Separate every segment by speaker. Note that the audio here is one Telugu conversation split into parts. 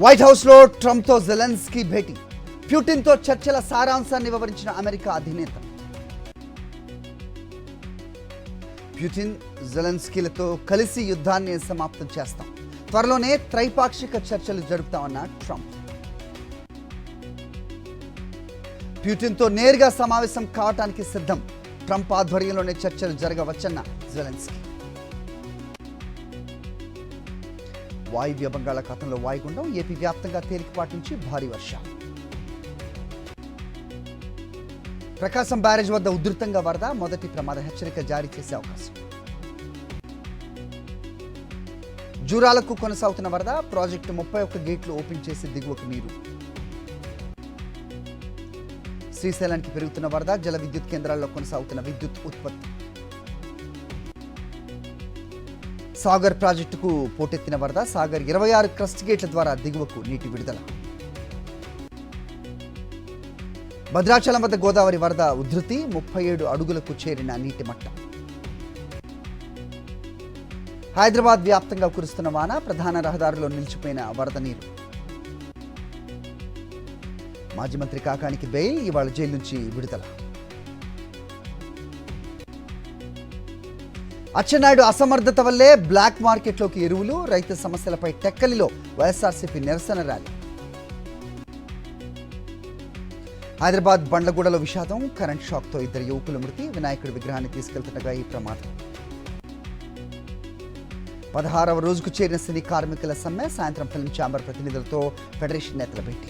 Speaker 1: వైట్ హౌస్లో ట్రంప్తో జెలెన్స్కీ భేటీ. ప్యూటిన్తో చర్చల సారాంశాన్ని వివరించిన అమెరికా అధినేత. ప్యూటిన్, జెలెన్స్కీలతో కలిసి యుద్ధాన్ని సమాప్తం చేస్తాం, త్వరలోనే త్రైపాక్షిక చర్చలు జరుపుతామన్న ట్రంప్. ప్యూటిన్తో నేరుగా సమావేశం కావటానికి సిద్ధం, ట్రంప్ ఆధ్వర్యంలోనే చర్చలు జరగవచ్చన్న జెలెన్స్కీ. వాయువ్య బంగాళాఖాతంలో వాయుగుండం, ఏపీ వ్యాప్తంగా తేలికపాటి నుంచి భారీ వర్షాలు. ప్రకాశం బ్యారేజ్ వద్ద ఉధృతంగా వరద, మొదటి ప్రమాద హెచ్చరిక జారీ చేసే అవకాశం. జూరాలకు కొనసాగుతున్న వరద, ప్రాజెక్టు 31 గేట్లు ఓపెన్ చేసి దిగువకు నీరు. శ్రీశైలానికి పెరుగుతున్న వరద, జల విద్యుత్ కేంద్రాల్లో కొనసాగుతున్న విద్యుత్ ఉత్పత్తి. సాగర్ ప్రాజెక్టుకు పోటెత్తిన వరద, సాగర్ 26 క్రస్ట్ గేట్ల ద్వారా దిగువకు నీటి విడుదల. భద్రాచలం వద్ద గోదావరి వరద ఉధృతి, 37 అడుగులకు చేరిన నీటి మట్టం. హైదరాబాద్ వ్యాప్తంగా కురుస్తున్న వాన, ప్రధాన రహదారిలో నిలిచిపోయిన వరద నీరు. మాజీ మంత్రి కాకానికి బెయిల్, ఇవాళ జైలు నుంచి విడుదల. అచ్చెన్నాయుడు అసమర్థత వల్లే బ్లాక్ మార్కెట్లోకి ఎరువులు, రైతు సమస్యలపై టెక్కలిలో వైఎస్ఆర్సీపీ నిరసన ర్యాలీ. హైదరాబాద్ బండ్లగూడలో విషాదం, కరెంట్ షాక్తో 2 యువకుల మృతి, వినాయకుడి విగ్రహాన్ని తీసుకెళ్తుండగా ఈ ప్రమాదం. 16వ రోజుకు చేరిన సినీ కార్మికుల సమ్మె, సాయంత్రం ఫిల్మ్ ఛాంబర్ ప్రతినిధులతో ఫెడరేషన్ నేతల భేటీ.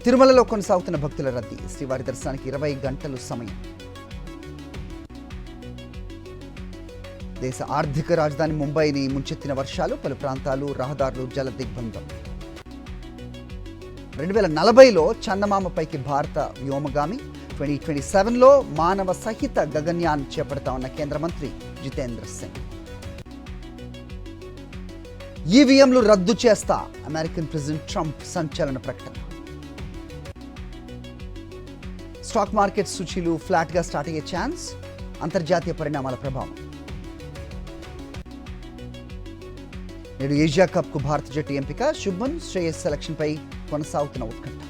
Speaker 1: తిరుమలలో కొనసాగుతున్న భక్తుల రద్దీ, శ్రీవారి దర్శనానికి 20 గంటలు సమయం. దేశ ఆర్థిక రాజధాని ముంబైని ముంచెత్తిన వర్షాలు, పలు ప్రాంతాలు రహదారులు జల దిగ్బంధం. 2040లో చందమామపైకి భారత వ్యోమగామి, 2027లో మానవ సహిత గగన్యాన్ చేపడతామన్న కేంద్ర మంత్రి జితేంద్ర సింగ్. ఈవీఎంలు రద్దు చేస్తా, అమెరికన్ ప్రెసిడెంట్ ట్రంప్ సంచలన ప్రకటన. స్టాక్ మార్కెట్ సూచీలు ఫ్లాట్గా స్టార్ట్ అయ్యే ఛాన్స్, అంతర్జాతీయ పరిణామాల ప్రభావం. నేడు ఏషియా కప్కు భారత జట్టు ఎంపిక, శుభ్మన్ శ్రేయస్ సెలక్షన్పై కొనసాగుతున్న ఉత్కంఠ.